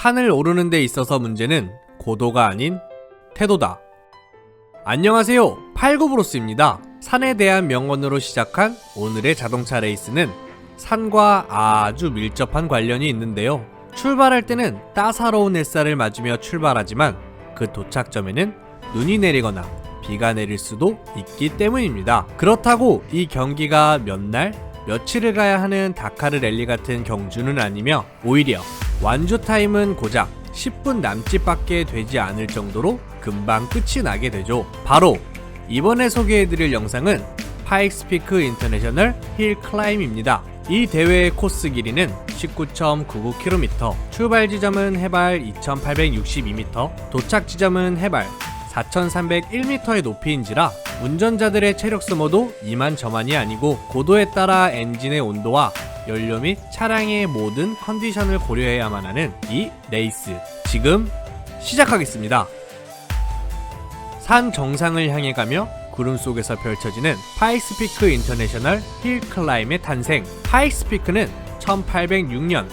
산을 오르는 데 있어서 문제는 고도가 아닌 태도다. 안녕하세요, 팔구브로스입니다. 산에 대한 명언으로 시작한 오늘의 자동차 레이스는 산과 아주 밀접한 관련이 있는데요. 출발할 때는 따사로운 햇살을 맞으며 출발하지만 그 도착점에는 눈이 내리거나 비가 내릴 수도 있기 때문입니다. 그렇다고 이 경기가 몇 날, 며칠을 가야 하는 다카르 랠리 같은 경주는 아니며 오히려 완주 타임은 고작 10분 남짓밖에 되지 않을 정도로 금방 끝이 나게 되죠. 바로 이번에 소개해드릴 영상은 파익스피크 인터내셔널 힐 클라임입니다. 이 대회의 코스 길이는 19.99km, 출발 지점은 해발 2862m, 도착 지점은 해발 4301m의 높이인지라 운전자들의 체력 소모도 이만저만이 아니고 고도에 따라 엔진의 온도와 연료 및 차량의 모든 컨디션을 고려해야만 하는 이 레이스, 지금 시작하겠습니다. 산 정상을 향해 가며 구름 속에서 펼쳐지는 파익스피크 인터내셔널 힐 클라임의 탄생. 파익스피크는 1806년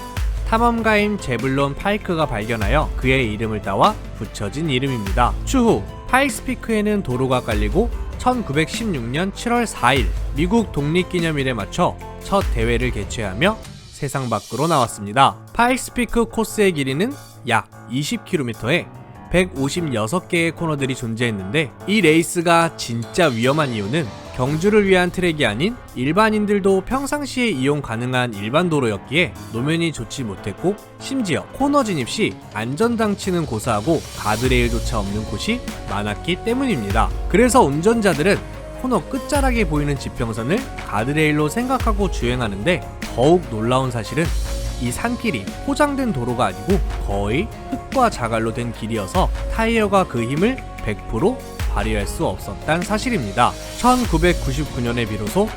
탐험가인 제블론 파이크가 발견하여 그의 이름을 따와 붙여진 이름입니다. 추후 파익스피크에는 도로가 깔리고 1916년 7월 4일 미국 독립기념일에 맞춰 첫 대회를 개최하며 세상 밖으로 나왔습니다. 파익스피크 코스의 길이는 약 20km에 156개의 코너들이 존재했는데, 이 레이스가 진짜 위험한 이유는 경주를 위한 트랙이 아닌 일반인들도 평상시에 이용 가능한 일반 도로였기에 노면이 좋지 못했고, 심지어 코너 진입 시 안전장치는 고사하고 가드레일조차 없는 곳이 많았기 때문입니다. 그래서 운전자들은 코너 끝자락에 보이는 지평선을 가드레일로 생각하고 주행하는데, 더욱 놀라운 사실은 이 산길이 포장된 도로가 아니고 거의 흙과 자갈로 된 길이어서 타이어가 그 힘을 100% 발휘할 수 없었단 사실입니다. 1999년에 비로소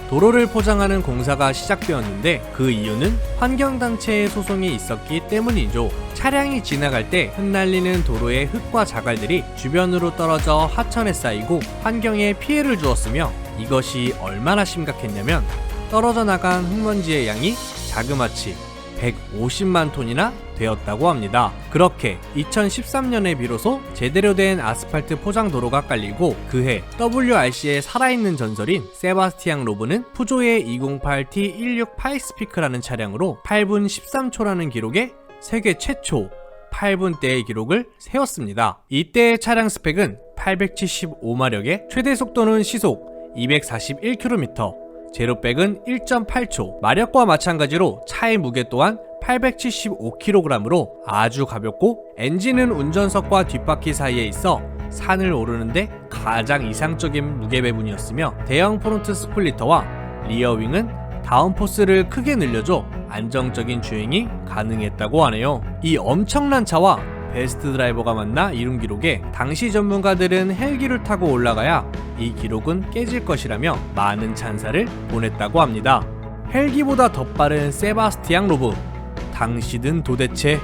도로를 포장하는 공사가 시작되었는데, 그 이유는 환경단체의 소송이 있었기 때문이죠. 차량이 지나갈 때 흩날리는 도로의 흙과 자갈들이 주변으로 떨어져 하천에 쌓이고 환경에 피해를 주었으며, 이것이 얼마나 심각했냐면 떨어져 나간 흙먼지의 양이 자그마치 150만 톤이나 되었다고 합니다. 그렇게 2013년에 비로소 제대로 된 아스팔트 포장 도로가 깔리고, 그해 WRC의 살아있는 전설인 세바스티앙 로브는 푸조의 208T16 파익스피크라는 차량으로 8분 13초라는 기록에 세계 최초 8분대의 기록을 세웠습니다. 이때의 차량 스펙은 875마력에 최대 속도는 시속 241km, 제로백은 1.8초, 마력과 마찬가지로 차의 무게 또한 875kg으로 아주 가볍고, 엔진은 운전석과 뒷바퀴 사이에 있어 산을 오르는데 가장 이상적인 무게 배분이었으며, 대형 프론트 스플리터와 리어윙은 다운포스를 크게 늘려줘 안정적인 주행이 가능했다고 하네요. 이 엄청난 차와 베스트 드라이버가 만나 이룬 기록에 당시 전문가들은 헬기를 타고 올라가야 이 기록은 깨질 것이라며 많은 찬사를 보냈다고 합니다. 헬기보다 더 빠른 세바스티앙 로브, 당시든 도대체.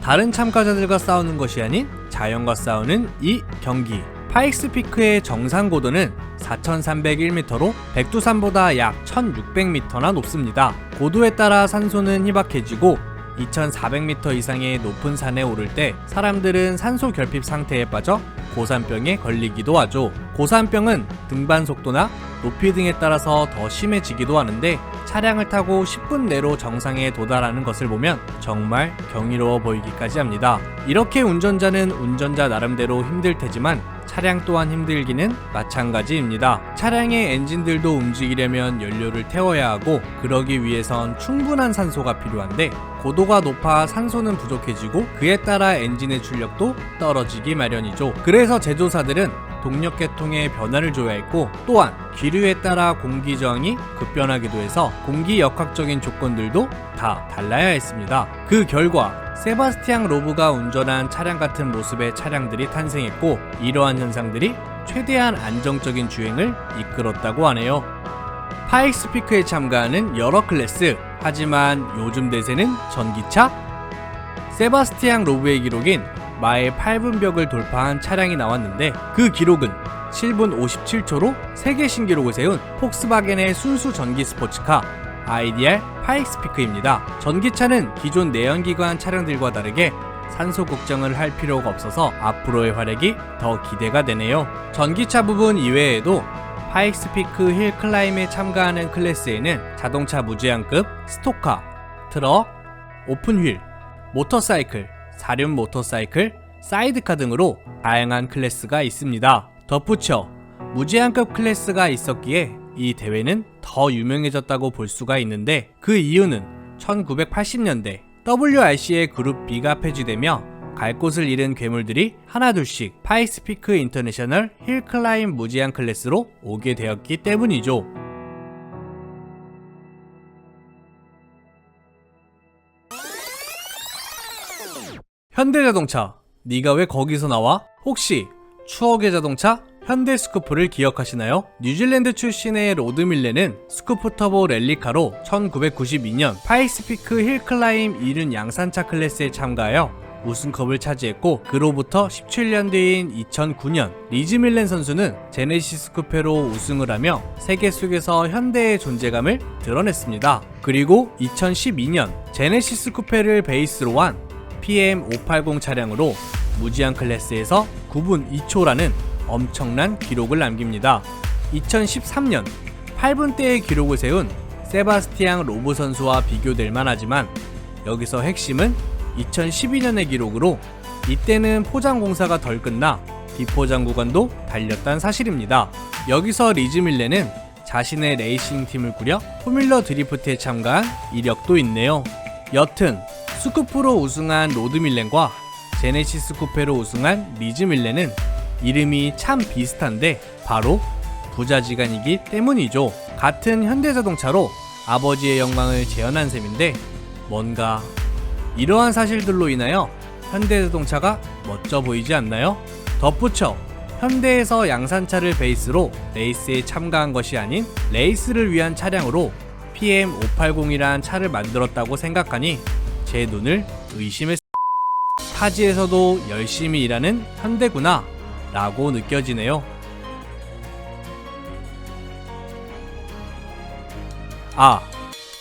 다른 참가자들과 싸우는 것이 아닌 자연과 싸우는 이 경기. 파익스피크의 정상 고도는 4301m로 백두산보다 약 1600m나 높습니다. 고도에 따라 산소는 희박해지고 2400m 이상의 높은 산에 오를 때 사람들은 산소 결핍 상태에 빠져 고산병에 걸리기도 하죠. 고산병은 등반 속도나 높이 등에 따라서 더 심해지기도 하는데, 차량을 타고 10분 내로 정상에 도달하는 것을 보면 정말 경이로워 보이기까지 합니다. 이렇게 운전자는 운전자 나름대로 힘들 테지만 차량 또한 힘들기는 마찬가지입니다. 차량의 엔진들도 움직이려면 연료를 태워야 하고, 그러기 위해선 충분한 산소가 필요한데 고도가 높아 산소는 부족해지고 그에 따라 엔진의 출력도 떨어지기 마련이죠. 그래서 제조사들은 동력 계통에 변화를 줘야 했고, 또한 기류에 따라 공기 저항이 급변하기도 해서 공기 역학적인 조건들도 다 달라야 했습니다. 그 결과 세바스티앙 로브가 운전한 차량 같은 모습의 차량들이 탄생했고, 이러한 현상들이 최대한 안정적인 주행을 이끌었다고 하네요. 파익스피크에 참가하는 여러 클래스, 하지만 요즘 대세는 전기차? 세바스티앙 로브의 기록인 마일 8분벽을 돌파한 차량이 나왔는데, 그 기록은 7분 57초로 세계 신기록을 세운 폭스바겐의 순수 전기 스포츠카 IDR 파익스피크입니다. 전기차는 기존 내연기관 차량들과 다르게 산소 국정을 할 필요가 없어서 앞으로의 활약이 더 기대가 되네요. 전기차 부분 이외에도 파익스피크 힐 클라임에 참가하는 클래스에는 자동차 무제한급, 스토카, 트럭, 오픈휠, 모터사이클, 사륜 모터사이클, 사이드카 등으로 다양한 클래스가 있습니다. 덧붙여 무제한급 클래스가 있었기에 이 대회는 더 유명해졌다고 볼 수가 있는데, 그 이유는 1980년대 WRC의 그룹 B가 폐지되며 갈 곳을 잃은 괴물들이 하나둘씩 파익스피크 인터내셔널 힐 클라임 무제한 클래스로 오게 되었기 때문이죠. 현대자동차, 네가 왜 거기서 나와? 혹시 추억의 자동차 현대 스쿠프를 기억하시나요? 뉴질랜드 출신의 로드 밀레는 스쿠프 터보 랠리카로 1992년 파익스피크 힐 클라임 2륜 양산차 클래스에 참가하여 우승컵을 차지했고, 그로부터 17년 뒤인 2009년 리즈 밀렌 선수는 제네시스 쿠페로 우승을 하며 세계 속에서 현대의 존재감을 드러냈습니다. 그리고 2012년 제네시스 쿠페를 베이스로 한 PM580 차량으로 무제한 클래스에서 9분 2초라는 엄청난 기록을 남깁니다. 2013년 8분대의 기록을 세운 세바스티앙 로브 선수와 비교될 만하지만, 여기서 핵심은 2012년의 기록으로 이때는 포장 공사가 덜 끝나 비포장 구간도 달렸다는 사실입니다. 여기서 리즈 밀레는 자신의 레이싱 팀을 꾸려 포뮬러 드리프트에 참가한 이력도 있네요. 여튼 스쿠프로 우승한 로드 밀렌과 제네시스 쿠페로 우승한 리즈 밀레는 이름이 참 비슷한데 바로 부자지간이기 때문이죠. 같은 현대자동차로 아버지의 영광을 재현한 셈인데, 뭔가 이러한 사실들로 인하여 현대자동차가 멋져 보이지 않나요? 덧붙여 현대에서 양산차를 베이스로 레이스에 참가한 것이 아닌 레이스를 위한 차량으로 PM580이란 차를 만들었다고 생각하니 제 눈을 의심했습니다. 타지에서도 열심히 일하는 현대구나 라고 느껴지네요.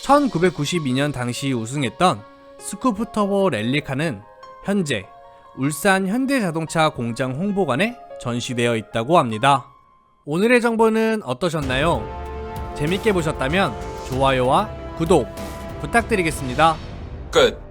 1992년 당시 우승했던 스쿠프 터보 랠리카는 현재 울산 현대자동차 공장 홍보관에 전시되어 있다고 합니다. 오늘의 정보는 어떠셨나요? 재밌게 보셨다면 좋아요와 구독 부탁드리겠습니다. 끝.